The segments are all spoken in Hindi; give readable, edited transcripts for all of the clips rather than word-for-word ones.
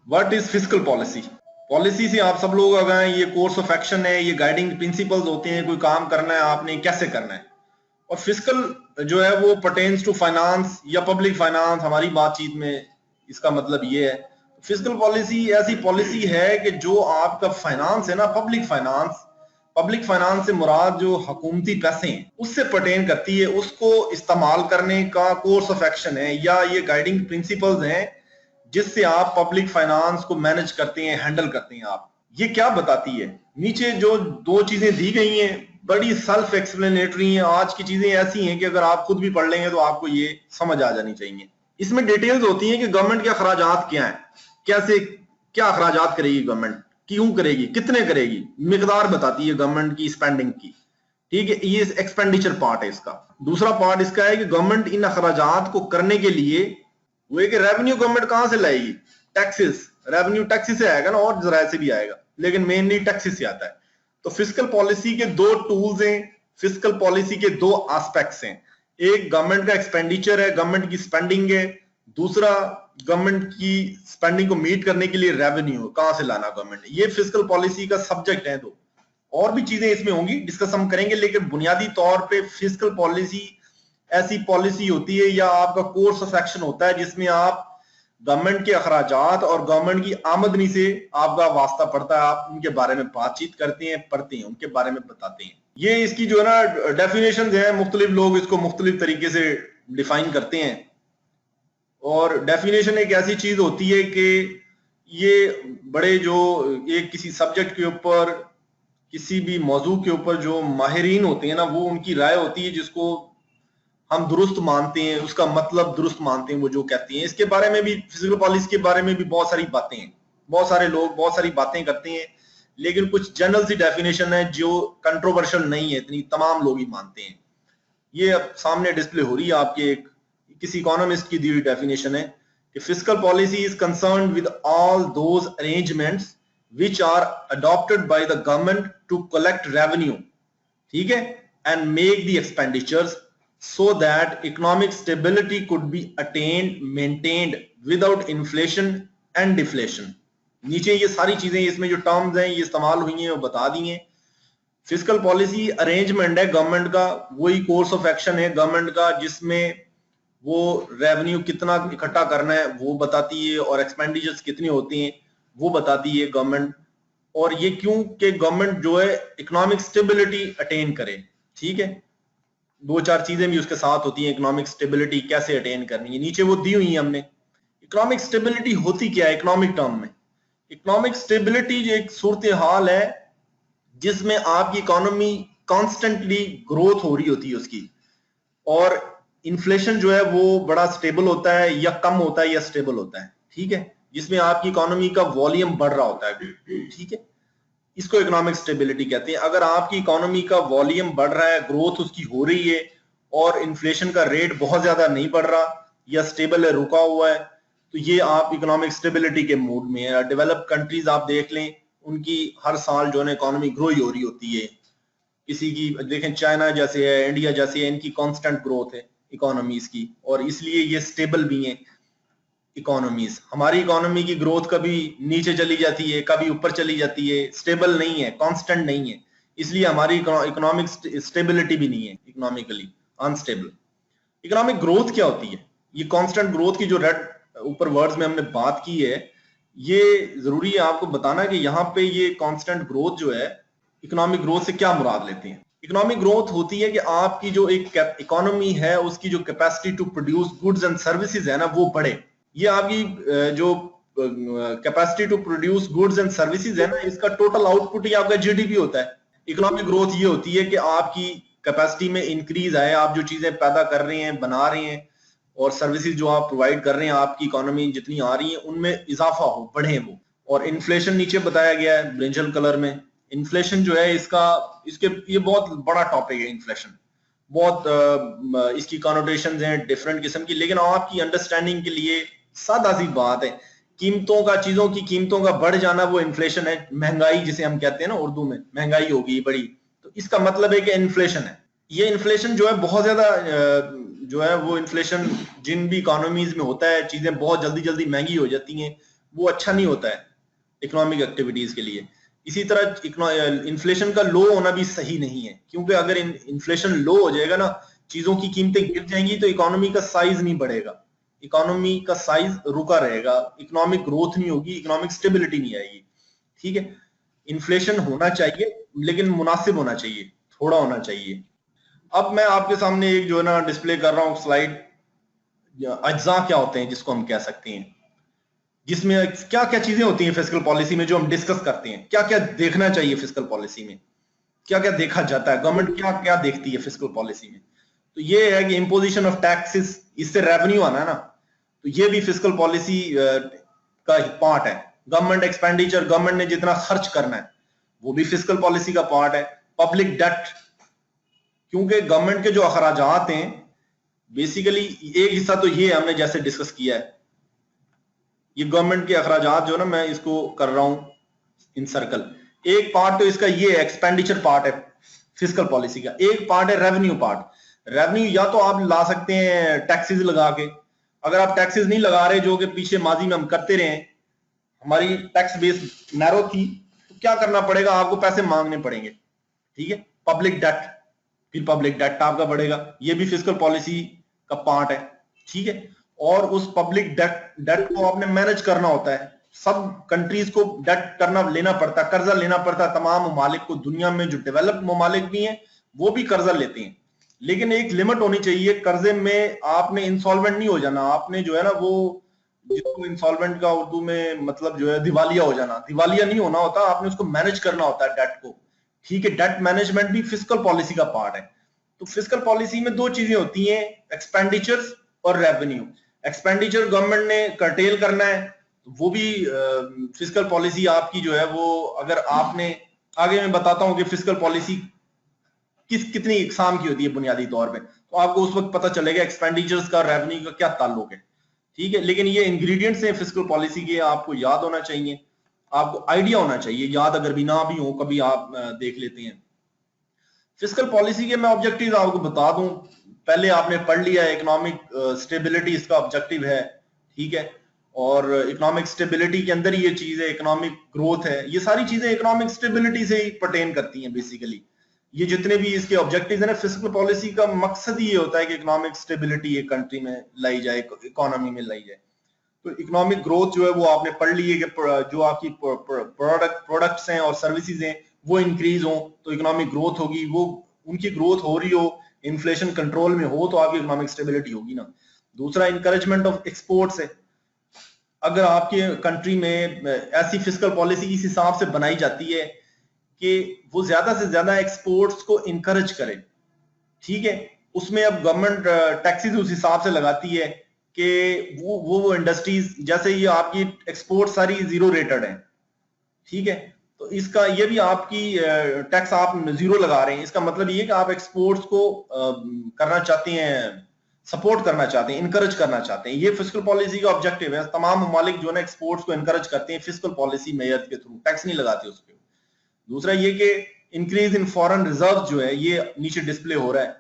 What is fiscal policy? Policy से आप सब लोग अगर ये कोर्स ऑफ एक्शन है, ये गाइडिंग प्रिंसिपल्स होते हैं, कोई काम करना है आपने कैसे करना है। और फिस्कल जो है वो पर्टेन्स टू फाइनेंस या पब्लिक फाइनेंस, हमारी बातचीत में इसका मतलब ये है। फिस्कल पॉलिसी ऐसी पॉलिसी है कि जो आपका फाइनेंस है ना, पब्लिक फाइनेंस से मुराद जो हुकूमती पैसे हैं उससे पर्टेन करती है, उसको इस्तेमाल करने का कोर्स ऑफ एक्शन है या ये गाइडिंग प्रिंसिपल्स हैं जिससे आप पब्लिक फाइनेंस को मैनेज करते हैं, हैंडल करते हैं। आप ये क्या बताती है? नीचे जो दो चीजें दी गई हैं बड़ी सेल्फ एक्सप्लेनेटरी हैं। आज की चीजें ऐसी हैं कि अगर आप खुद भी पढ़ लेंगे तो आपको ये समझ आ जानी चाहिए। इसमें डिटेल्स होती हैं कि गवर्नमेंट के अखराजात क्या हैं, कैसे क्या अखराजात करेगी गवर्नमेंट, क्यों करेगी, कितने करेगी, मिकदार बताती है गवर्नमेंट की स्पेंडिंग की। ठीक है, ये एक्सपेंडिचर पार्ट है इसका। दूसरा पार्ट इसका है कि गवर्नमेंट इन अखराजात को करने के लिए वो है कि रेवेन्यू गवर्नमेंट कहां से लाएगी? टैक्सेस, रेवेन्यू टैक्सेस से आएगा ना, और जराये से भी आएगा, लेकिन मेनली टैक्सेस से आता है। तो फिस्कल पॉलिसी के दो टूल्स हैं, फिस्कल पॉलिसी के दो एस्पेक्ट्स हैं। एक गवर्नमेंट का एक्सपेंडिचर है, गवर्नमेंट की स्पेंडिंग है। दूसरा गवर्नमेंट की स्पेंडिंग को मीट करने के लिए रेवेन्यू कहां से लाना गवर्नमेंट। ये फिस्कल पॉलिसी का सब्जेक्ट है। दो और भी चीजें इसमें होंगी, डिस्कस हम करेंगे, लेकिन बुनियादी तौर पे फिस्कल पॉलिसी ऐसी पॉलिसी होती है या आपका कोर्स ऑफ एक्शन होता है जिसमें आप गवर्नमेंट के अखराजात और गवर्नमेंट की आमदनी से आपका वास्ता पड़ता है। आप उनके बारे में बातचीत करते हैं, पढ़ते हैं, उनके बारे में बताते हैं। ये इसकी जो है ना डेफिनेशन है, मुख्तलिफ लोग इसको मुख्तलिफ तरीके से डिफाइन करते हैं। और डेफिनेशन एक ऐसी चीज होती है कि ये बड़े जो एक किसी सब्जेक्ट के ऊपर, किसी भी मौजू के ऊपर जो माहिरीन होते हैं ना, वो उनकी राय होती है जिसको हम दुरुस्त मानते हैं, उसका मतलब दुरुस्त मानते हैं वो जो कहते हैं। इसके बारे में भी, फिजिकल पॉलिसी के बारे में भी बहुत सारी बातें हैं, बहुत सारे लोग बहुत सारी बातें करते हैं, लेकिन कुछ जनरल सी डेफिनेशन है जो कंट्रोवर्शियल नहीं है, इतनी तमाम लोग ही मानते हैं। ये अब सामने डिस्प्ले हो रही है आपके, एक किसी इकोनॉमिस्ट की दी हुई डेफिनेशन है कि fiscal policy is concerned with all those arrangements which are adopted by the government to collect revenue, ठीक है, and make the expenditures so that economic stability could be attained, maintained without inflation and deflation। नीचे ये सारी चीजें, इसमें जो टर्म्स हैं ये इस्तेमाल हुई हैं वो बता दी हैं। फिस्कल पॉलिसी अरेंजमेंट है गवर्नमेंट का, वही कोर्स ऑफ एक्शन है गवर्नमेंट का जिसमें वो रेवेन्यू कितना इकट्ठा करना है वो बताती है और एक्सपेंडिचर्स कितने होते हैं वो बताती है गवर्नमेंट। और ये क्यों कि गवर्नमेंट जो है इकोनॉमिक स्टेबिलिटी अटेन करे। ठीक है, दो चार चीजें भी उसके साथ होती हैं, इकोनॉमिक स्टेबिलिटी कैसे अटेन करनी है, नीचे वो दी हुई है हमने। इकोनॉमिक स्टेबिलिटी होती क्या है इकोनॉमिक टर्म में? इकोनॉमिक स्टेबिलिटी एक सूरत हाल है जिसमें आपकी इकोनॉमी कॉन्स्टेंटली ग्रोथ हो रही होती है उसकी, और इन्फ्लेशन जो है वो बड़ा स्टेबल होता है या कम होता है या स्टेबल होता है। ठीक है, जिसमें आपकी इकोनॉमी का वॉल्यूम बढ़ रहा होता है। ठीक है, इसको इकोनॉमिक स्टेबिलिटी कहते हैं। अगर आपकी इकोनॉमी का वॉल्यूम बढ़ रहा है, ग्रोथ उसकी हो रही है, और इन्फ्लेशन का रेट बहुत ज्यादा नहीं बढ़ रहा या स्टेबल है, रुका हुआ है, तो ये आप इकोनॉमिक स्टेबिलिटी के मूड में है। डेवलप्ड कंट्रीज आप देख लें, उनकी हर साल जो है इकोनॉमी ग्रो ही हो रही होती है। किसी की देखें, चाइना जैसे है, इंडिया जैसे है, इनकी कांस्टेंट ग्रोथ है इकोनॉमीज की, और इसलिए ये स्टेबल भी हैं इकोनॉमीज। हमारी इकोनॉमी की ग्रोथ कभी नीचे चली जाती है, कभी ऊपर चली जाती है, स्टेबल नहीं है, कांस्टेंट नहीं है, इसलिए हमारी इकोनॉमिक स्टेबिलिटी भी नहीं है, इकोनॉमिकली अनस्टेबल। इकोनॉमिक ग्रोथ क्या होती है? ये कांस्टेंट ग्रोथ की जो रेड ऊपर वर्ड्स में हमने बात की है, ये जरूरी है आपको बताना कि यहाँ पे ये कांस्टेंट ग्रोथ जो है, इकोनॉमिक ग्रोथ से क्या मुराद लेते हैं। इकोनॉमिक ग्रोथ होती है कि आपकी जो एक इकोनॉमी है उसकी जो capacity to produce goods and services है ना वो बढ़े। ये आपकी जो capacity to produce goods and services है ना, इसका टोटल आउटपुट ही आपका जीडीपी होता है। इकोनॉमिक ग्रोथ ये होती है कि आपकी कैपेसिटी में इंक्रीज आए, आप जो चीजें पैदा कर रहे हैं, बना रहे हैं, और सर्विसेज जो आप प्रोवाइड कर रहे हैं, आपकी इकोनॉमी जितनी आ रही है उनमें इजाफा हो, बढ़े वो। और इन्फ्लेशन नीचे बताया गया है ब्रिंजल कलर में। इन्फ्लेशन जो है इसके ये बहुत बड़ा टॉपिक है। इन्फ्लेशन बहुत इसकी कॉनोटेशंस हैं डिफरेंट किस्म की, लेकिन आपकी अंडरस्टैंडिंग के लिए सादा सी बात है, कीमतों का, चीजों की कीमतों का बढ़ जाना वो इन्फ्लेशन है। महंगाई जिसे हम कहते हैं ना उर्दू में, महंगाई होगी बड़ी, तो इसका मतलब है कि इन्फ्लेशन है। ये इन्फ्लेशन जो है बहुत ज्यादा जो है वो इन्फ्लेशन जिन भी इकोनॉमीज में होता है, चीजें बहुत जल्दी जल्दी महंगी हो जाती हैं, वो अच्छा नहीं होता है इकोनॉमिक एक्टिविटीज के लिए। इसी तरह इन्फ्लेशन का लो होना भी सही नहीं है, क्योंकि अगर इन्फ्लेशन लो हो जाएगा ना, चीजों की कीमतें गिर जाएंगी तो इकोनॉमी का साइज नहीं बढ़ेगा, इकोनॉमी का साइज रुका रहेगा, इकोनॉमिक ग्रोथ नहीं होगी, इकोनॉमिक स्टेबिलिटी नहीं आएगी। ठीक है, इन्फ्लेशन होना चाहिए लेकिन मुनासिब होना चाहिए, थोड़ा होना चाहिए। अब मैं आपके सामने एक जो है ना डिस्प्ले कर रहा हूँ स्लाइड, अज्जा क्या होते हैं जिसको हम कह सकते हैं, जिसमें क्या क्या चीजें होती हैं फिस्कल पॉलिसी में जो हम डिस्कस करते हैं, क्या क्या देखना चाहिए फिस्कल पॉलिसी में, क्या क्या देखा जाता है, गवर्नमेंट क्या क्या देखती है फिस्कल पॉलिसी में। तो ये है कि इम्पोजिशन ऑफ टैक्सेस, इससे रेवेन्यू आना है ना, तो ये भी फिस्कल पॉलिसी का पार्ट है। गवर्नमेंट एक्सपेंडिचर, गवर्नमेंट ने जितना खर्च करना है वो भी फिस्कल पॉलिसी का पार्ट है। पब्लिक डेट, क्योंकि गवर्नमेंट के जो अखराजात हैं बेसिकली एक हिस्सा तो ये हमने जैसे डिस्कस किया है, ये गवर्नमेंट के अखराजात जो ना मैं इसको कर रहा हूं इन सर्कल, एक पार्ट तो इसका ये एक्सपेंडिचर पार्ट है फिस्कल पॉलिसी का, एक पार्ट है रेवेन्यू पार्ट। रेवेन्यू या तो आप ला सकते हैं टैक्सेस लगा के, अगर आप टैक्सेस नहीं लगा रहे जो कि पीछे माजी में हम करते रहे, हमारी टैक्स बेस नैरो थी, तो क्या करना पड़ेगा, आपको पैसे मांगने पड़ेंगे। ठीक है, पब्लिक डेट, फिर पब्लिक डेट आपका बढ़ेगा, ये भी फिस्कल पॉलिसी का पार्ट है। ठीक है, और उस पब्लिक डेट को आपने मैनेज करना होता है, सब कंट्रीज को डेट करना लेना पड़ता है, कर्जा लेना पड़ता है, तमाम ममालिक को, दुनिया में जो डेवलप्ड ममालिक भी हैं वो भी कर्जा लेते हैं, लेकिन एक लिमिट होनी चाहिए कर्जे में, आपने इंसॉल्वेंट नहीं हो जाना, आपने जो है ना वो जिसको इंसॉल्वेंट का उर्दू में मतलब जो है दिवालिया हो जाना, दिवालिया नहीं होना होता, आपने उसको मैनेज करना होता है डेट को। ठीक है, डेट मैनेजमेंट भी फिस्कल पॉलिसी का पार्ट है। तो फिस्कल पॉलिसी में दो चीजें होती हैं, एक्सपेंडिचर्स और रेवेन्यू। एक्सपेंडिचर गवर्नमेंट ने कर्टेल करना है, तो वो भी फिस्कल पॉलिसी आपकी जो है वो, अगर आपने आगे मैं बताता हूं कि फिस्कल पॉलिसी कितनी इकसाम की होती है बुनियादी तौर पे, तो आपको उस वक्त पता चलेगा एक्सपेंडिचर्स का रेवेन्यू का क्या ताल्लुक है। ठीक है, लेकिन ये इंग्रेडिएंट्स हैं फिस्कल पॉलिसी के, आपको याद होना चाहिए, आपको आइडिया होना चाहिए, याद अगर भी ना भी हो कभी आप देख लेते हैं। फिस्कल पॉलिसी के मैं ऑब्जेक्टिव आपको बता दूं, पहले आपने पढ़ लिया, इकोनॉमिक स्टेबिलिटी इसका ऑब्जेक्टिव है। ठीक है, और इकोनॉमिक स्टेबिलिटी के अंदर ये चीज है, इकोनॉमिक ग्रोथ है, ये सारी चीजें इकोनॉमिक स्टेबिलिटी से ही पर्टेन करती हैं बेसिकली। ये जितने भी इसके ऑब्जेक्टिव्स हैं ना, फिस्कल पॉलिसी का मकसद ही ये होता है कि इकोनॉमिक स्टेबिलिटी एक कंट्री में लाई जाए, इकोनॉमी में लाई जाए। तो इकोनॉमिक ग्रोथ जो है वो आपने पढ़ ली है कि जो आपकी प्रोडक्ट्स हैं और सर्विसेज हैं वो इंक्रीज हो तो इकोनॉमिक ग्रोथ होगी, वो उनकी ग्रोथ हो रही हो, इन्फ्लेशन कंट्रोल में हो तो आपकी इकोनॉमिक स्टेबिलिटी होगी ना। दूसरा इंकरेजमेंट ऑफ एक्सपोर्ट्स है, अगर आपके कंट्री में ऐसी फिस्कल पॉलिसी इस हिसाब से बनाई जाती है कि वो ज्यादा से ज्यादा एक्सपोर्ट्स को इनकरेज करे। ठीक है, उसमें अब गवर्नमेंट टैक्सेस उस हिसाब से लगाती है कि वो इंडस्ट्रीज, जैसे ये आपकी एक्सपोर्ट सारी जीरो रेटेड है। ठीक है, तो इसका ये भी आपकी टैक्स आप जीरो लगा रहे हैं, इसका मतलब ये कि आप एक्सपोर्ट्स को करना चाहते हैं, सपोर्ट करना चाहते हैं, इनकरेज करना चाहते हैं। ये फिस्कल पॉलिसी का ऑब्जेक्टिव है। तमाम ममालिक जो है एक्सपोर्ट्स को इनकरेज करते हैं फिस्कल पॉलिसी मेयर्स के थ्रू, टैक्स नहीं लगाते उस पर। दूसरा ये कि इंक्रीज इन फॉरेन रिजर्व जो है, ये नीचे डिस्प्ले हो रहा है,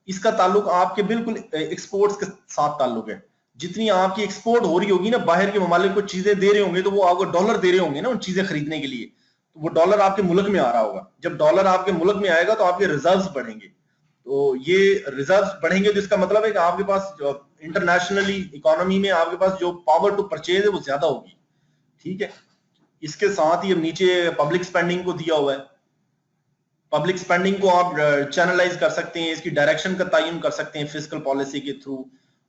इसका ताल्लुक आपके बिल्कुल एक्सपोर्ट्स के साथ ताल्लुक है। जितनी आपकी एक्सपोर्ट हो रही होगी ना, बाहर के ममालिक को चीजें दे रहे होंगे तो वो आपको डॉलर दे रहे होंगे ना उन चीजें खरीदने के लिए, तो वो डॉलर आपके मुल्क में आ रहा होगा। जब डॉलर आपके मुल्क में आएगा तो आपके रिजर्व्स बढ़ेंगे, तो ये रिजर्व्स बढ़ेंगे तो इसका मतलब है कि आपके पास इंटरनेशनली इकोनॉमी में आपके पास जो पावर टू परचेज है वो ज्यादा होगी। ठीक है, इसके साथ ही अब नीचे पब्लिक स्पेंडिंग को दिया हुआ है। पब्लिक स्पेंडिंग को आप चैनलाइज कर सकते हैं, इसकी डायरेक्शन का तयन कर सकते हैं फिस्कल पॉलिसी के थ्रू।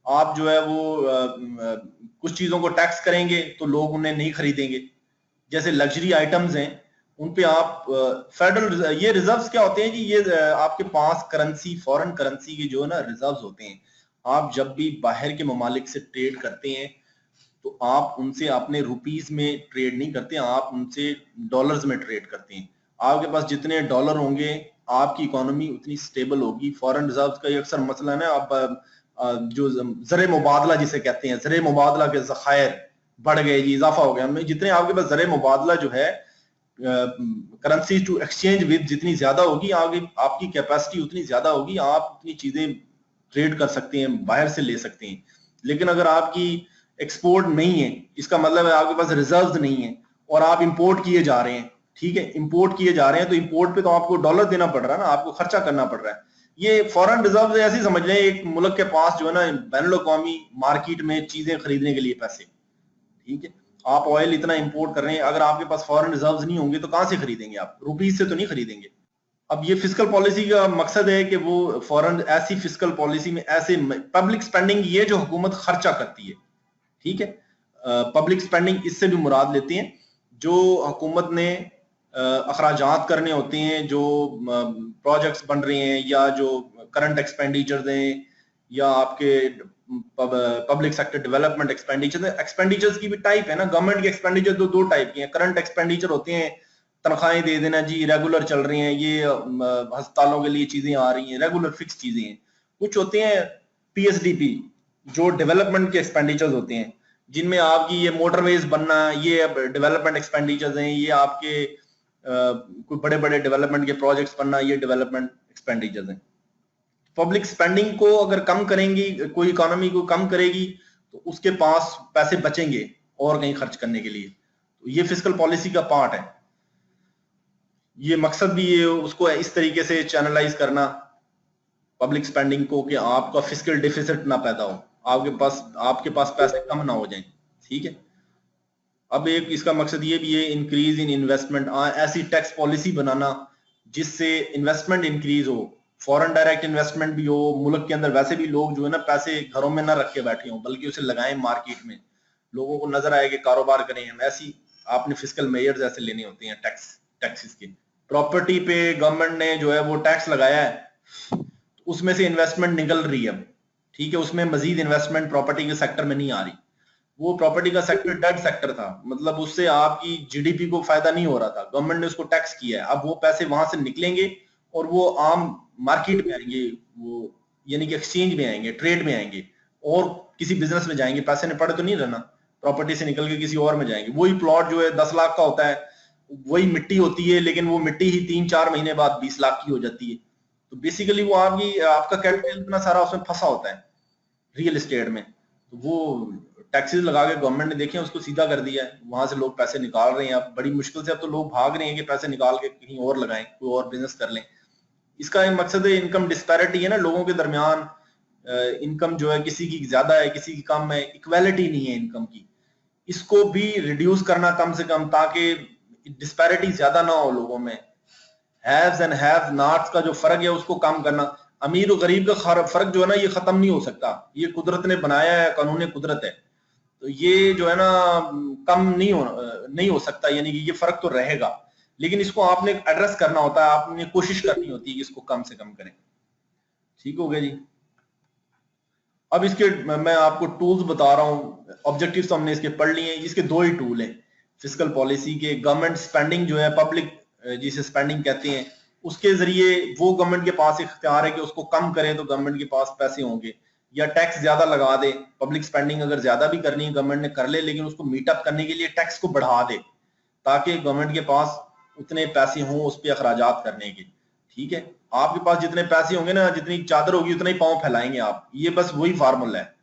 आप जो है वो कुछ चीजों को टैक्स करेंगे तो लोग उन्हें नहीं खरीदेंगे, जैसे लग्जरी आइटम्स हैं उन पे आप फेडरल, ये रिजर्व्स क्या होते हैं कि ये आपके पास करेंसी, फॉरेन करेंसी के जो है ना रिजर्व्स होते हैं। आप जब भी बाहर के ममालिक से ट्रेड करते हैं तो आप उनसे अपने रुपीस में ट्रेड नहीं करते, आप उनसे डॉलर्स में ट्रेड करते हैं। आपके पास जितने डॉलर होंगे आपकी इकोनॉमी उतनी स्टेबल होगी। फॉरेन रिजर्व्स का ये अक्सर मसला है ना, आप जो ज़रे मुबादला जिसे कहते हैं, ज़रे मुबादला के ज़खायर बढ़ गए जी, इजाफा हो गया उनमें, जितने आपके पास ज़रे मुबादला जो है करेंसी टू एक्सचेंज विद जितनी ज्यादा होगी, आपकी कैपेसिटी उतनी ज्यादा होगी, आप उतनी चीजें ट्रेड कर सकते हैं, बाहर से ले सकते हैं। लेकिन अगर आपकी एक्सपोर्ट नहीं है, इसका मतलब है आपके पास रिजर्व्स नहीं है और आप इंपोर्ट किए जा रहे हैं, ठीक है, इंपोर्ट किए जा रहे हैं, तो इंपोर्ट पे तो आपको डॉलर देना पड़ रहा है ना, आपको खर्चा करना पड़ रहा है। ये फॉरेन रिजर्व ऐसे ही समझ लें, एक मुल्क के पास जो है ना बैनुल अक़वामी मार्केट में चीजें खरीदने के लिए पैसे, ठीक है, आप ऑयल इतना इंपोर्ट कर रहे हैं, अगर आपके पास फॉरेन रिजर्व्स नहीं होंगे तो कहां से खरीदेंगे आप, रुपीज से तो नहीं खरीदेंगे। अब ये फिस्कल पॉलिसी का मकसद है कि वो फॉरेन ऐसी फिस्कल पॉलिसी में ऐसे पब्लिक स्पेंडिंग ये जो हुकूमत खर्चा करती है, ठीक है, पब्लिक स्पेंडिंग इससे भी मुराद लेते हैं जो हुकूमत ने अखराजात करने होते हैं, जो प्रोजेक्ट्स बन रहे हैं या जो करंट एक्सपेंडिचर्स हैं या आपके पब्लिक सेक्टर डेवलपमेंट एक्सपेंडिचर्स की भी टाइप है ना, गवर्नमेंट के एक्सपेंडिचर दो टाइप के हैं। करंट एक्सपेंडिचर होते हैं तनख्वाहें दे देना जी, रेगुलर चल रही हैं, ये अस्पतालों के लिए चीजें आ रही हैं, रेगुलर फिक्स चीजें हैं। कुछ होते हैं पीएसडीपी जो डेवलपमेंट के एक्सपेंडिचर्स होते हैं, जिनमें आपकी ये मोटरवेज बनना, ये डेवलपमेंट एक्सपेंडिचर्स हैं, ये आपके कोई बड़े बड़े डेवलपमेंट के प्रोजेक्ट्स बनना, ये डेवलपमेंट एक्सपेंडिचर्स हैं। पब्लिक स्पेंडिंग को अगर कम करेंगी, कोई इकोनॉमी को कम करेगी, तो उसके पास पैसे बचेंगे और कहीं खर्च करने के लिए, तो ये फिस्कल पॉलिसी का पार्ट है। ये मकसद भी ये उसको इस तरीके से चैनलाइज करना पब्लिक स्पेंडिंग को कि आपका फिस्कल डिफिसिट ना पैदा हो, आपके पास पैसे कम ना हो जाएं, ठीक है। अब एक इसका मकसद ये भी है इंक्रीज इन इन्वेस्टमेंट, ऐसी टैक्स पॉलिसी बनाना जिससे इन्वेस्टमेंट इंक्रीज हो, फॉरेन डायरेक्ट इन्वेस्टमेंट भी हो, मुल्क के अंदर वैसे भी लोग जो है ना पैसे घरों में ना रख के बैठे हों, बल्कि उसे लगाएं मार्केट में, लोगों को नजर आए कि कारोबार करें हम, ऐसी आपने फिस्कल मेजर्स ऐसे लेने होते हैं टैक्सेस के। प्रॉपर्टी पे गवर्नमेंट ने जो है वो टैक्स लगाया है, उसमें से इन्वेस्टमेंट निकल रही है, ठीक है, उसमें मजीद इन्वेस्टमेंट प्रॉपर्टी के सेक्टर में नहीं आ रही। वो प्रॉपर्टी का सेक्टर डेड सेक्टर था, मतलब उससे आपकी जीडीपी को फायदा नहीं हो रहा था, गवर्नमेंट ने उसको टैक्स किया है, अब वो पैसे वहां से निकलेंगे और वो आम मार्केट में आएंगे, वो यानी कि एक्सचेंज में आएंगे, ट्रेड में आएंगे और किसी बिजनेस में जाएंगे, पैसे ने पड़े तो नहीं रहना, प्रॉपर्टी से निकल के किसी और में जाएंगे। वही प्लॉट जो है 10 लाख का होता है, वही मिट्टी होती है, लेकिन वो मिट्टी ही 3-4 महीने बाद 20 लाख की हो जाती है। तो बेसिकली वो आपका कैपिटल इतना सारा उसमें फंसा होता है रियल एस्टेट में, तो वो टैक्सेस लगा के गवर्नमेंट ने देखे उसको सीधा कर दिया है, वहां से लोग पैसे निकाल रहे हैं। अब बड़ी मुश्किल से अब तो लोग भाग रहे हैं कि पैसे निकाल के कहीं और लगाएं, कोई और बिजनेस कर लें। इसका मकसद है इनकम डिस्पैरिटी है ना, लोगों के दरमियान इनकम जो है किसी की ज्यादा है किसी की कम है, इक्वालिटी नहीं है इनकम की, इसको भी रिड्यूस करना कम से कम, ताकि डिस्पैरिटी ज्यादा ना हो लोगों में। हैव्स एंड हैव नॉट्स का जो फर्क है उसको कम करना, अमीर और गरीब का फर्क जो है ना ये खत्म नहीं हो सकता, ये कुदरत ने बनाया है, कानून कुदरत है, तो ये जो है ना कम नहीं हो सकता, यानी कि ये फर्क तो रहेगा, लेकिन इसको आपने एड्रेस करना होता है, आपने कोशिश करनी होती है कि इसको कम से कम करें। ठीक हो गया जी। अब इसके मैं आपको टूल्स बता रहा हूं, ऑब्जेक्टिव्स तो हमने इसके पढ़ लिए हैं, इसके दो ही टूल हैं फिस्कल पॉलिसी के। गवर्नमेंट स्पेंडिंग जो है, पब्लिक जिसे स्पेंडिंग कहते हैं, उसके जरिए वो गवर्नमेंट के पास इख्तियार है कि उसको कम करें तो गवर्नमेंट के पास पैसे होंगे, या टैक्स ज्यादा लगा दे। पब्लिक स्पेंडिंग अगर ज्यादा भी करनी है गवर्नमेंट ने कर ले, लेकिन उसको मीटअप करने के लिए टैक्स को बढ़ा दे, ताकि गवर्नमेंट के पास उतने पैसे हों उस पर अखराजात करने के। ठीक है, आपके पास जितने पैसे होंगे ना, जितनी चादर होगी उतना ही पांव फैलाएंगे आप, ये बस वही फार्मूला है।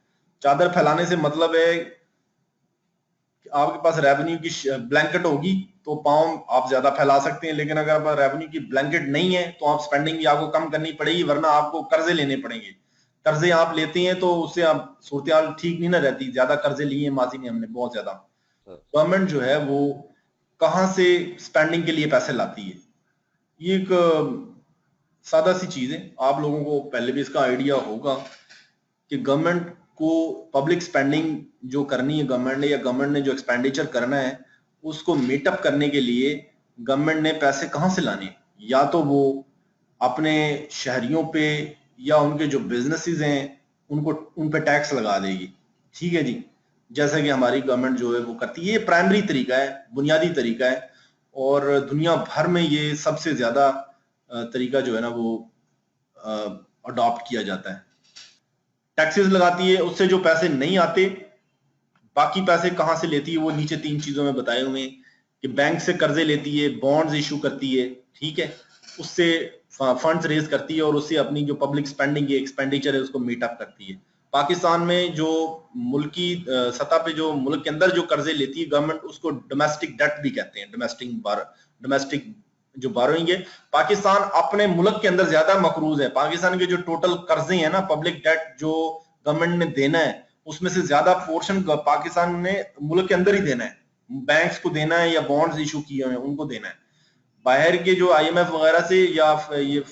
चादर फैलाने से मतलब है कि आपके पास रेवेन्यू की ब्लैंकेट होगी तो पांव आप ज्यादा फैला सकते हैं, लेकिन अगर आप रेवेन्यू की ब्लैंकेट नहीं है तो आप स्पेंडिंग भी आपको कम करनी पड़ेगी, वरना आपको कर्जे लेने पड़ेंगे। कर्जे आप लेते हैं तो उससे आप सूरत ठीक नहीं ना रहती, ज्यादा कर्जे लिए माजी में हमने बहुत ज्यादा। गवर्नमेंट जो है वो कहां से स्पेंडिंग के लिए पैसे लाती है, ये एक सादा सी चीज है, आप लोगों को पहले भी इसका आइडिया होगा कि गवर्नमेंट को पब्लिक स्पेंडिंग जो करनी है गवर्नमेंट ने, या गवर्नमेंट ने जो एक्सपेंडिचर करना है उसको मीटअप करने के लिए गवर्नमेंट ने पैसे कहां से लाने, या तो वो अपने शहरियों पे या उनके जो बिजनेसेस हैं उन पे टैक्स लगा देगी। ठीक है जी, जैसा कि हमारी गवर्नमेंट जो है वो करती है। ये प्राइमरी तरीका है, बुनियादी तरीका है, और दुनिया भर में ये सबसे ज्यादा तरीका जो है ना वो अडॉप्ट किया जाता है। टैक्सेस लगाती है, उससे जो पैसे नहीं आते, बाकी पैसे कहां से लेती है वो नीचे 3 चीजों में बताए हुए हैं कि बैंक से कर्जे लेती है, बॉन्ड्स इशू करती है, ठीक है, उससे फंड्स रेज करती है और उससे अपनी जो पब्लिक स्पेंडिंग है, एक्सपेंडिचर है, उसको मीटअप करती है। पाकिस्तान में जो मुल्की सतह पे जो मुल्क के अंदर जो कर्जे लेती है गवर्नमेंट, उसको डोमेस्टिक डेट भी कहते हैं। डोमेस्टिक जो बारोइंग है, पाकिस्तान अपने मुल्क के अंदर ज्यादा मकरूज है। पाकिस्तान के जो टोटल कर्जे हैं ना, पब्लिक डेट जो गवर्नमेंट ने देना है, उसमें से ज्यादा पोर्शन पाकिस्तान ने मुल्क के अंदर ही देना है। बैंक्स को देना है या बॉन्ड्स इशू किए हुए हैं उनको देना है। बाहर के जो IMF वगैरह से या ये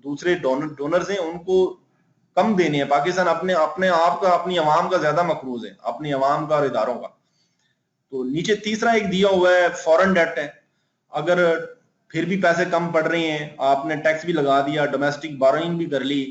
दूसरे डोनर्स हैं उनको कम देने हैं। पाकिस्तान अपने आप का, अपनी अवाम का ज्यादा मकरूज है, अपनी अवाम का और इदारों का। तो नीचे तीसरा एक दिया हुआ है फॉरेन डेट है। अगर फिर भी पैसे कम पड़ रहे हैं, आपने टैक्स भी लगा दिया, डोमेस्टिक बोरोइंग भी कर ली,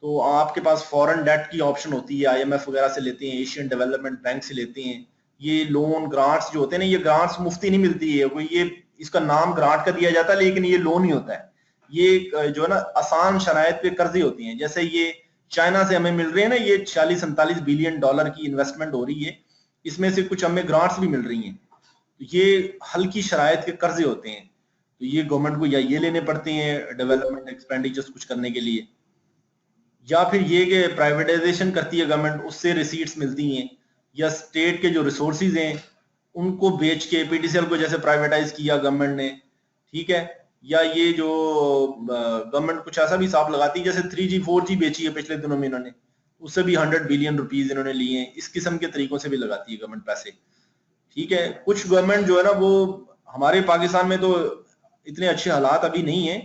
तो आपके पास फॉरेन डेट की ऑप्शन होती है। IMF वगैरह से लेते हैं, एशियन डेवलपमेंट बैंक से लेते हैं। ये लोन ग्रांट्स जो होते हैं ना, ये ग्रांट्स मुफ्ती नहीं मिलती है कोई, ये इसका नाम ग्रांट का दिया जाता है लेकिन ये लोन ही होता है। ये जो है ना आसान शराइत पे कर्जे होती हैं। जैसे ये चाइना से हमें मिल रहे हैं ना, ये 46-47 बिलियन डॉलर की इन्वेस्टमेंट हो रही है, इसमें से कुछ हमें ग्रांट्स भी मिल रही हैं। तो ये हल्की शराइत के कर्जे होते हैं। तो ये गवर्नमेंट को या ये लेने पड़ते हैं डेवलपमेंट एक्सपेंडिचर्स कुछ करने के लिए, या फिर ये कि प्राइवेटाइजेशन करती है गवर्नमेंट, उससे रिसीट्स मिलती हैं, या स्टेट के जो रिसोर्सेज हैं उनको बेच के PTCL को जैसे प्राइवेटाइज किया गवर्नमेंट ने, ठीक है। या ये जो गवर्नमेंट कुछ ऐसा भी हिसाब लगाती है, जैसे 3G 4G बेची है पिछले दिनों में इन्होंने, उससे भी 100 बिलियन रुपीज इन्होंने लिए हैं। इस किस्म के तरीकों से भी लगाती है गवर्नमेंट पैसे, ठीक है। कुछ गवर्नमेंट जो है ना, वो हमारे पाकिस्तान में तो इतने अच्छे हालात अभी नहीं है।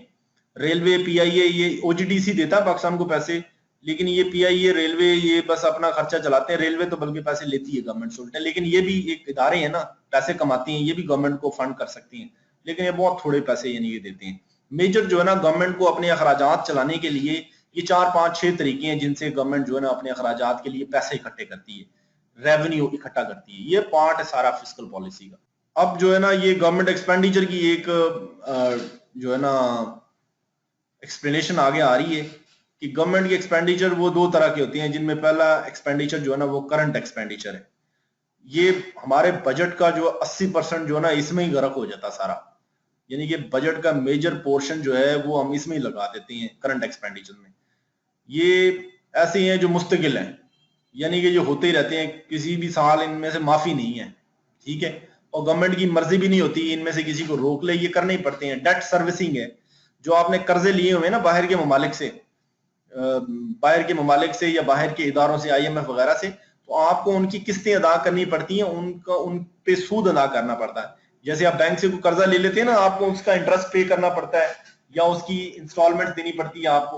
रेलवे, PIA, ये OGDC देता है पाकिस्तान को पैसे, लेकिन ये PIA, रेलवे, ये बस अपना खर्चा चलाते हैं। रेलवे तो बल्कि पैसे लेती है गवर्नमेंट से उल्टे, लेकिन ये भी एक इदारे हैं ना, पैसे कमाती हैं, ये भी गवर्नमेंट को फंड कर सकती हैं, लेकिन ये बहुत थोड़े पैसे यानी ये देते हैं। मेजर जो है ना गवर्नमेंट को अपने अखराजात चलाने के लिए ये 4-5-6 तरीके हैं जिनसे गवर्नमेंट जो है ना अपने अखराजात के लिए पैसे इकट्ठे करती है, रेवेन्यू इकट्ठा करती है। ये पार्ट है सारा फिस्कल पॉलिसी का। अब जो है ना ये गवर्नमेंट एक्सपेंडिचर की एक जो है ना एक्सप्लेनेशन आगे आ रही है कि गवर्नमेंट की एक्सपेंडिचर वो दो तरह की होती हैं, जिनमें पहला एक्सपेंडिचर जो है ना वो करंट एक्सपेंडिचर है। ये हमारे बजट का जो 80% जो है ना इसमें ही गर्क हो जाता सारा, यानी कि बजट का मेजर पोर्शन जो है वो हम इसमें ही लगा देते हैं करंट एक्सपेंडिचर में। ये ऐसे हैं जो मुस्तकिल हैं, यानी कि जो होते ही रहते हैं, किसी भी साल इनमें से माफी नहीं है, ठीक है। और गवर्नमेंट की मर्जी भी नहीं होती इनमें से किसी को रोक ले, ये करने ही पड़ते हैं। डेट सर्विसिंग है, जो आपने कर्जे लिए हुए ना बाहर के ममालिक से या बाहर के इदारों से, IMF वगैरह से, तो आपको उनकी किस्तें अदा करनी पड़ती हैं, उन पे सूद अदा करना पड़ता है। जैसे आप बैंक से कोई कर्जा ले लेते हैं ना, आपको उसका इंटरेस्ट पे करना पड़ता है या उसकी इंस्टॉलमेंट देनी पड़ती है आपको।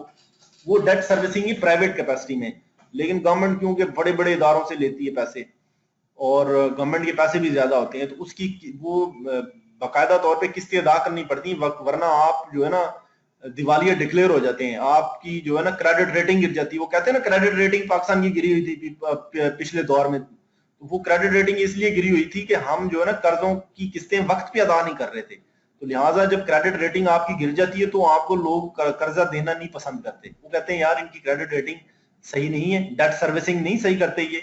वो डेट सर्विसिंग ही प्राइवेट कैपेसिटी में, लेकिन गवर्नमेंट क्योंकि बड़े बड़े इदारों से लेती है पैसे और गवर्नमेंट के पैसे भी ज्यादा होते हैं, तो उसकी वो बाकायदा तौर पे किस्तें अदा करनी पड़ती है, वरना आप जो है ना दिवालिया डिक्लेयर हो जाते हैं, आपकी जो है ना क्रेडिट रेटिंग गिर जाती है। वो कहते हैं ना क्रेडिट रेटिंग पाकिस्तान की गिरी हुई थी पिछले दौर में, तो वो क्रेडिट रेटिंग इसलिए गिरी हुई थी कि हम जो है ना कर्जों की किस्तें वक्त पे अदा नहीं कर रहे थे। तो लिहाजा जब क्रेडिट रेटिंग आपकी गिर जाती है तो आपको लोग कर्जा देना नहीं पसंद करते। वो कहते हैं यार इनकी क्रेडिट रेटिंग सही नहीं है, डेट सर्विसिंग नहीं सही करते ये,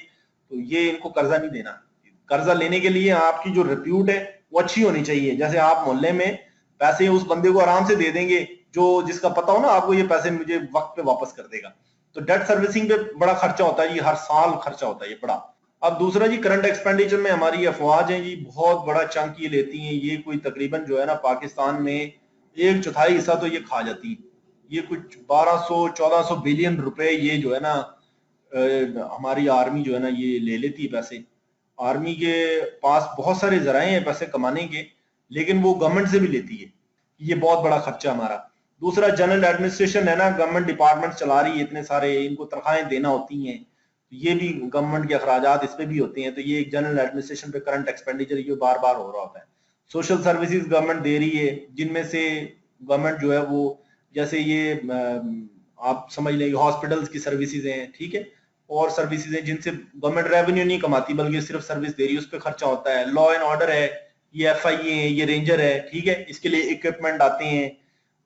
तो ये इनको कर्जा नहीं देना। कर्जा लेने के लिए आपकी जो रिप्यूट है वो अच्छी होनी चाहिए। जैसे आप मोहल्ले में पैसे उस बंदे को आराम से दे देंगे जो जिसका पता हो ना आपको ये पैसे मुझे वक्त पे वापस कर देगा। तो डेट सर्विसिंग पे बड़ा खर्चा होता है, ये हर साल खर्चा होता है ये बड़ा। अब दूसरा जी करंट एक्सपेंडिचर में हमारी अफवाज हैं जी बहुत बड़ा चंक ये लेती हैं। ये कोई तकरीबन जो है ना पाकिस्तान में 1/4 हिस्सा तो ये खा जाती है। ये कुछ 1200-1400 बिलियन रुपए ये जो है ना हमारी आर्मी जो है ना ये ले लेती है पैसे। आर्मी के पास बहुत सारे जराए हैं पैसे कमाने के, लेकिन वो गवर्नमेंट से भी लेती है। ये बहुत बड़ा खर्चा हमारा। दूसरा जनरल एडमिनिस्ट्रेशन है ना, गवर्नमेंट डिपार्टमेंट चला रही है इतने सारे, इनको तनख्वाहें देना होती हैं, ये भी गवर्नमेंट के अखराजात इस पे भी होते हैं। तो ये जनरल एडमिनिस्ट्रेशन पे करंट एक्सपेंडिचर ये बार बार हो रहा होता है। सोशल सर्विसेज गवर्नमेंट दे रही है, जिनमें से गवर्नमेंट जो है वो जैसे ये आप समझ लें हॉस्पिटल्स की सर्विसेज हैं, ठीक है, और सर्विसेज हैं जिनसे गवर्नमेंट रेवेन्यू नहीं कमाती बल्कि सिर्फ सर्विस दे रही है, उस पर खर्चा होता है। लॉ एंड ऑर्डर है, ये FIA है, ये रेंजर है, ठीक है, इसके लिए इक्विपमेंट आते हैं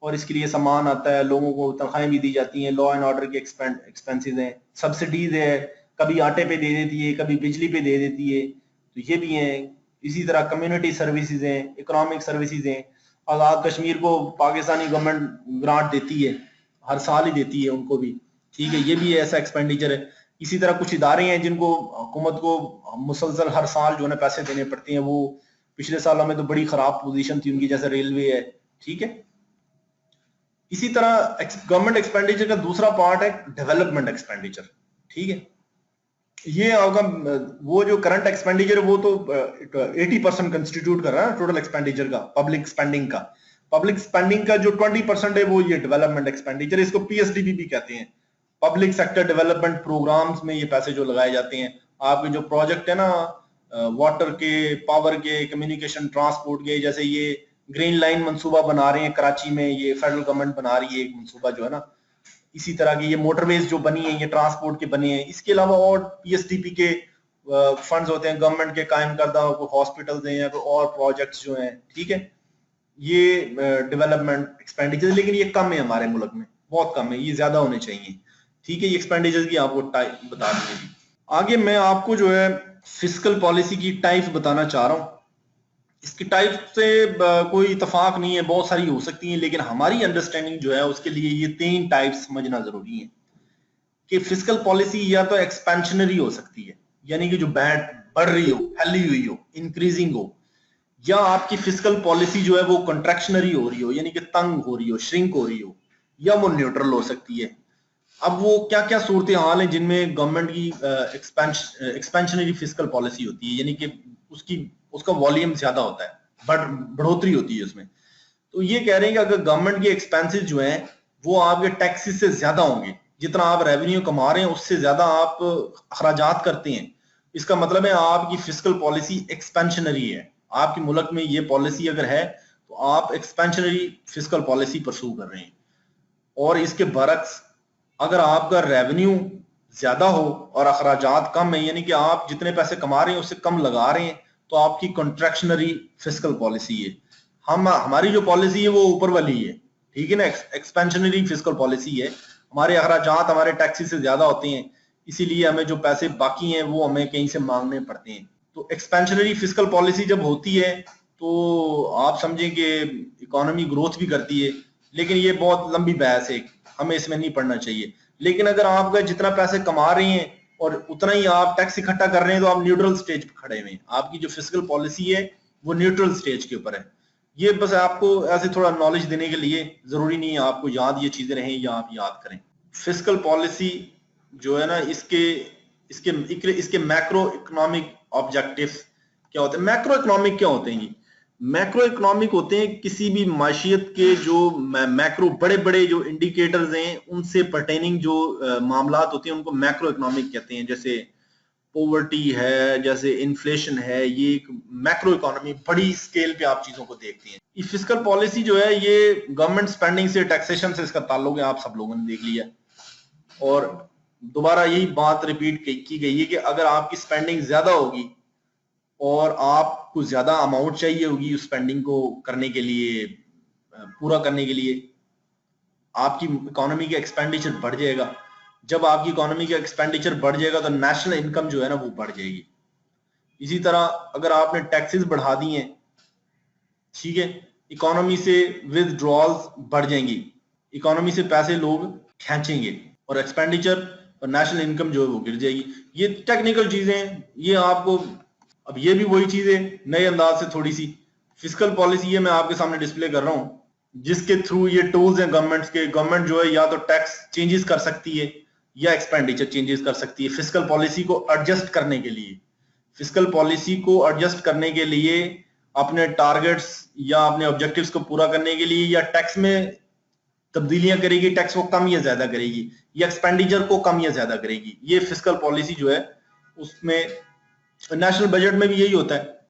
और इसके लिए सामान आता है, लोगों को तनख्वाहें भी दी जाती हैं। लॉ एंड ऑर्डर के एक्सपेंसेस हैं, सब्सिडीज है, कभी आटे पे दे देती है, कभी बिजली पे दे देती है, तो ये भी हैं। इसी तरह कम्युनिटी सर्विसेज हैं, इकोनॉमिक सर्विसेज हैं। आज़ाद कश्मीर को पाकिस्तानी गवर्नमेंट ग्रांट देती है, हर साल ही देती है उनको भी, ठीक है, ये भी ऐसा एक्सपेंडिचर है। इसी तरह कुछ इदारे हैं जिनको हुकूमत को मुसलसल हर साल जो है पैसे देने पड़ते हैं, वो पिछले सालों में तो बड़ी खराब पोजीशन थी उनकी, जैसे रेलवे है, ठीक है। इसी तरह गवर्नमेंट एक्सपेंडिचर का दूसरा पार्ट है डेवलपमेंट एक्सपेंडिचर, ठीक है। ये आपका वो जो करंट एक्सपेंडिचर है वो तो 80% कंस्टिट्यूट कर रहा है टोटल एक्सपेंडिचर का, पब्लिक स्पेंडिंग का। पब्लिक स्पेंडिंग का जो 20% है वो ये डेवलपमेंट एक्सपेंडिचर, इसको पीएसडीपी भी कहते हैं, पब्लिक सेक्टर डेवलपमेंट प्रोग्राम्स में ये पैसे जो लगाए जाते हैं। आपके जो प्रोजेक्ट है ना वाटर के, पावर के, कम्युनिकेशन, ट्रांसपोर्ट के, जैसे ये ग्रीन लाइन मंसूबा बना रहे हैं कराची में, ये फेडरल गवर्नमेंट बना रही है एक मंसूबा जो है ना, इसी तरह की ये मोटरवेज जो बनी है ये ट्रांसपोर्ट के बने हैं। इसके अलावा और पीएसडीपी के फंड्स होते हैं गवर्नमेंट के कायम करदा, कोई हॉस्पिटल्स हैं या कोई और प्रोजेक्ट्स जो हैं, ठीक है। ये डेवलपमेंट एक्सपेंडिचर, लेकिन ये कम है हमारे मुल्क में, बहुत कम है, ये ज्यादा होने चाहिए, ठीक है। ये एक्सपेंडिचर की आपको टाइप बता दी। आगे मैं आपको जो है फिस्कल पॉलिसी की टाइप्स बताना चाह रहा हूँ। इसकी टाइप से कोई इतफाक नहीं है, बहुत सारी हो सकती हैं, लेकिन हमारी अंडरस्टैंडिंग जो है उसके लिए ये 3 टाइप समझना जरूरी है कि फिस्कल पॉलिसी या तो एक्सपेंशनरी हो सकती है, यानी कि जो बढ़ रही हो, फैली हुई हो, इंक्रीजिंग हो, या आपकी फिस्कल पॉलिसी जो है वो कंट्रैक्शनरी हो रही हो, यानी कि तंग हो रही हो, श्रिंक हो रही हो, या वो न्यूट्रल हो सकती है। अब वो क्या क्या सूरत हाल है जिनमें गवर्नमेंट की एक्सपेंशनरी फिस्कल पॉलिसी होती है, यानी कि उसका वॉल्यूम ज्यादा होता है, बढ़ोतरी होती है उसमें। तो ये कह रहे हैं कि अगर गवर्नमेंट के एक्सपेंसेस जो हैं वो आपके टैक्सेस से ज्यादा होंगे, जितना आप रेवेन्यू कमा रहे हैं उससे ज्यादा आप अखराजात करते हैं, इसका मतलब है आपकी फिस्कल पॉलिसी एक्सपेंशनरी है। आपके मुल्क में ये पॉलिसी अगर है तो आप एक्सपेंशनरी फिस्कल पॉलिसी परसू कर रहे हैं। और इसके बरक्स अगर आपका रेवेन्यू ज्यादा हो और अखराजात कम है, यानी कि आप जितने पैसे कमा रहे हैं उससे कम लगा रहे हैं, तो आपकी कॉन्ट्रैक्शनरी फिस्कल पॉलिसी है। हमारी जो पॉलिसी है वो ऊपर वाली है, ठीक है ना, एक्सपेंशनरी फिस्कल पॉलिसी है। हमारे अखराजात हमारे टैक्सी से ज्यादा होते हैं, इसीलिए हमें जो पैसे बाकी हैं वो हमें कहीं से मांगने पड़ते हैं। तो एक्सपेंशनरी फिस्कल पॉलिसी जब होती है तो आप समझें कि इकोनॉमी ग्रोथ भी करती है, लेकिन ये बहुत लंबी बहस है, हमें इसमें नहीं पढ़ना चाहिए। लेकिन अगर आप जितना पैसे कमा रहे हैं और उतना ही आप टैक्स इकट्ठा कर रहे हैं तो आप न्यूट्रल स्टेज पर खड़े हुए हैं, आपकी जो फिस्कल पॉलिसी है वो न्यूट्रल स्टेज के ऊपर है। ये बस आपको ऐसे थोड़ा नॉलेज देने के लिए, जरूरी नहीं है आपको याद ये चीजें रहें या आप याद करें। फिस्कल पॉलिसी जो है ना, इसके मैक्रो इकोनॉमिक ऑब्जेक्टिव्स क्या होते हैं। मैक्रो इकोनॉमिक क्या होते हैं? ये मैक्रो इकोनॉमिक होते हैं किसी भी माशियत के जो मैक्रो बड़े बड़े जो इंडिकेटर्स हैं उनसे पर्टेनिंग जो मामलात होते हैं उनको मैक्रो इकोनॉमिक कहते हैं। जैसे पॉवर्टी है, जैसे इन्फ्लेशन है, ये एक मैक्रो इकोनॉमी, बड़ी स्केल पे आप चीजों को देखते हैं। ये फिस्कल पॉलिसी जो है ये गवर्नमेंट स्पेंडिंग से, टैक्सेशन से इसका ताल्लुक है, आप सब लोगों ने देख लिया। और दोबारा यही बात रिपीट की गई है कि अगर आपकी स्पेंडिंग ज्यादा होगी और आपको ज्यादा अमाउंट चाहिए होगी उस स्पेंडिंग को करने के लिए, पूरा करने के लिए, आपकी इकोनॉमी का एक्सपेंडिचर बढ़ जाएगा। जब आपकी इकोनॉमी का एक्सपेंडिचर बढ़ जाएगा तो नेशनल इनकम जो है ना वो बढ़ जाएगी। इसी तरह अगर आपने टैक्सेस बढ़ा दी हैं, ठीक है, इकोनॉमी से विथड्रॉल्स बढ़ जाएंगी, इकोनॉमी से पैसे लोग खींचेंगे और एक्सपेंडिचर और नेशनल इनकम जो है वो गिर जाएगी। ये टेक्निकल चीजें, ये आपको, अब ये भी वही चीज है नए अंदाज से थोड़ी सी। फिस्कल पॉलिसी ये मैं आपके सामने डिस्प्ले कर रहा हूं, जिसके थ्रू ये टूल्स हैं गवर्नमेंट्स के। गवर्नमेंट जो है या तो टैक्स चेंजेस कर सकती है या एक्सपेंडिचर चेंजेस कर सकती है फिस्कल पॉलिसी को एडजस्ट करने के लिए। फिस्कल पॉलिसी को एडजस्ट करने के लिए, अपने टारगेट्स या अपने ऑब्जेक्टिव्स को पूरा करने के लिए, या टैक्स में तब्दीलियां करेगी, टैक्स को कम या ज्यादा करेगी, या एक्सपेंडिचर को कम या ज्यादा करेगी। ये फिस्कल पॉलिसी जो है उसमें, नेशनल बजट में भी यही होता है,